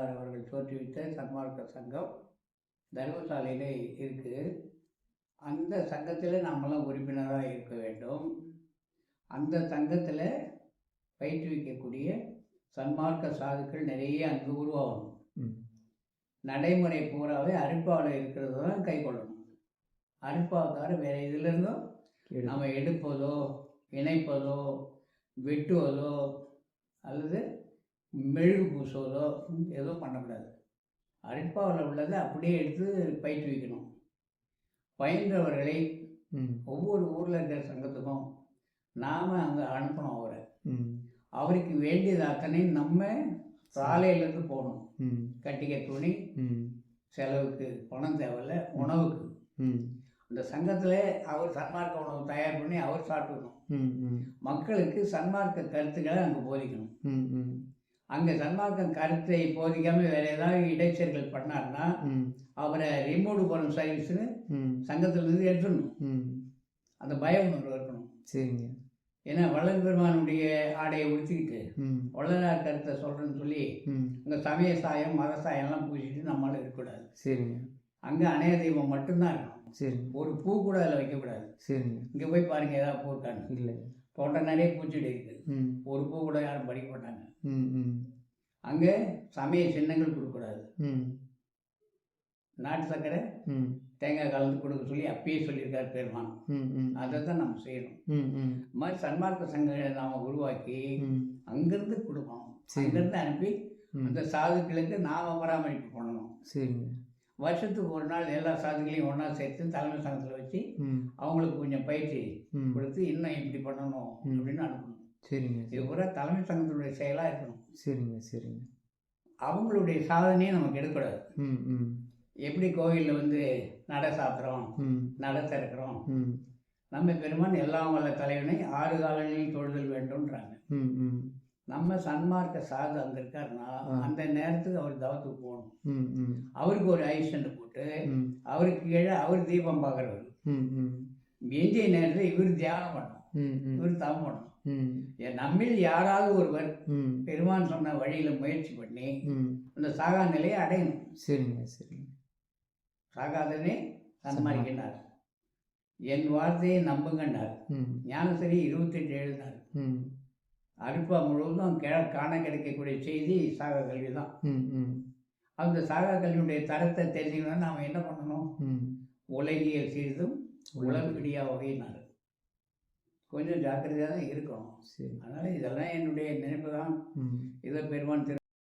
அவர்கள் தோற்றுவித்த சன்மார்க்க சங்கம் தர்மசாலையில் இருக்குது. அந்த சங்கத்தில் நாமெல்லாம் உறுப்பினராக இருக்க வேண்டும். அந்த சங்கத்தில் பயிற்றுவிக்கக்கூடிய சன்மார்க்க சாதுக்கள் நிறைய அங்கு உருவாகணும். நடைமுறை பூராவே அருட்பாவில் இருக்கிறது தான் கை கொள்ளணும். அருட்பாவை தவிர வேறு இதிலிருந்தும் நம்ம எடுப்பதோ இணைப்பதோ வெட்டுவதோ அல்லது மெழுகு பூசுவதோ எதுவும் பண்ணக்கூடாது. அருட்பாவில் உள்ளதை அப்படியே எடுத்து பயிற்றுவிக்கணும். பயின்றவர்களை ஒவ்வொரு ஊரில் இருக்கிற சங்கத்துக்கும் நாம் அங்கே அனுப்பணும். அவருக்கு வேண்டியது அத்தனை நம்ம சாலையிலேருந்து போகணும். கட்டிக்க துணி, செலவுக்கு பணம் தேவையில்ல, உணவுக்கு அந்த சங்கத்தில் அவர் சன்மார்க்க உணவு தயார் பண்ணி அவர் சாப்பிட்டுக்கணும். மக்களுக்கு சன்மார்க்க கருத்துக்களை அங்கே போதிக்கணும். அங்கே சன்மார்க்க கருத்தை போதிக்காமல் வேறு ஏதாவது இடைச்சல்கள் பண்ணார்னா அவரை ரிமூவ் பண்ணும் சர்வீஸ்னு சங்கத்திலேருந்து எடுத்துடணும். அந்த பய உணர்வு இருக்கணும். சரிங்க. ஏன்னா வள்ளல் பெருமானுடைய ஆடையை உடுத்திக்கிட்டு வள்ளலார் கருத்தை சொல்கிறேன்னு சொல்லி அங்கே சமய சாயம் மத சாயம்லாம் பூசிட்டு நம்மளால இருக்கக்கூடாது. சரிங்க. அங்கே அணைய தெய்வம் மட்டும்தான் இருக்கணும். சரி. ஒரு பூ கூட அதில் வைக்கக்கூடாது. சரிங்க. இங்கே போய் பாருங்க, ஏதாவது பூ இருக்கான்னு. இல்லை, தோட்டம் நிறைய பூச்செடி இருக்குது, ஒரு பூ கூட யாரும் படிக்க மாட்டாங்க. அங்கே சமய சின்னங்கள் கொடுக்கக்கூடாது. நாட்டு சர்க்கரை தேங்காய் கலந்து கொடுக்க சொல்லி அப்பயே சொல்லியிருக்காரு பெருமான். அதை தான் நம்ம செய்யணும். இது மாதிரி சன்மார்க்க சங்கங்களை நாம் உருவாக்கி அங்கேருந்து கொடுக்கணும். அங்கேருந்து அனுப்பி அந்த சாதுக்களுக்கு நாம் பராமரிப்பு பண்ணணும். சரிங்க. வருஷத்துக்கு ஒரு நாள் எல்லா சாதுகளையும் ஒன்றா சேர்த்து தலைமை சங்கத்தில் வச்சு அவங்களுக்கு கொஞ்சம் பயிற்சி கொடுத்து இன்னும் இப்படி பண்ணணும் அப்படின்னு அனுப்பணும். சரிங்க. இது பூரா தலைமை சங்கத்தினுடைய செயலாக இருக்கணும். சரிங்க. சரிங்க. அவங்களுடைய சாதனையை நமக்கு எடுக்கக்கூடாது. எப்படி கோவிலில் நடை சாப்பிட்றோம், நடை திறக்கிறோம், நம்ம பெருமான் எல்லாம் வல்ல தலைவனை 6 காலங்களில் தொழுதல் வேண்டும்ன்றாங்க. நம்ம சன்மார்க்க சாது அங்கே இருக்காருன்னா அந்த நேரத்துக்கு அவர் தவத்துக்கு போகணும். அவருக்கு ஒரு ஐஸ்டண்ட் போட்டு அவருக்கு கீழே அவர் தீபம் பார்க்குறவர், எஞ்சிய நேரத்தில் இவர் தியானம் பண்ணணும், இவர் தவம் பண்ணணும். நம்மில் யாராவது ஒருவர் பெருமான் சொன்ன வழியில் முயற்சி பண்ணி அந்த சாகா நிலையை அடையணும். சரிங்க. சரிங்க. சாகாதனே சன்மார்க்கினார், என் வார்த்தையை நம்புங்கன்னார். ஞானசரி 28 எழுதினார். அருட்பா முழுவதும் காண கிடைக்கக்கூடிய செய்தி சாகா கல்வி தான். அந்த சாகா கல்வியுடைய தரத்தை தெரிஞ்சுக்கணும்னா நாம் என்ன பண்ணணும்? உலகியல் சிறிதும் உலகப்பிடியா வகையினார். கொஞ்சம் ஜாக்கிரதையாக தான் இருக்கணும். அதனால் இதெல்லாம் என்னுடைய நினைப்பு தான். இதை பெருமான்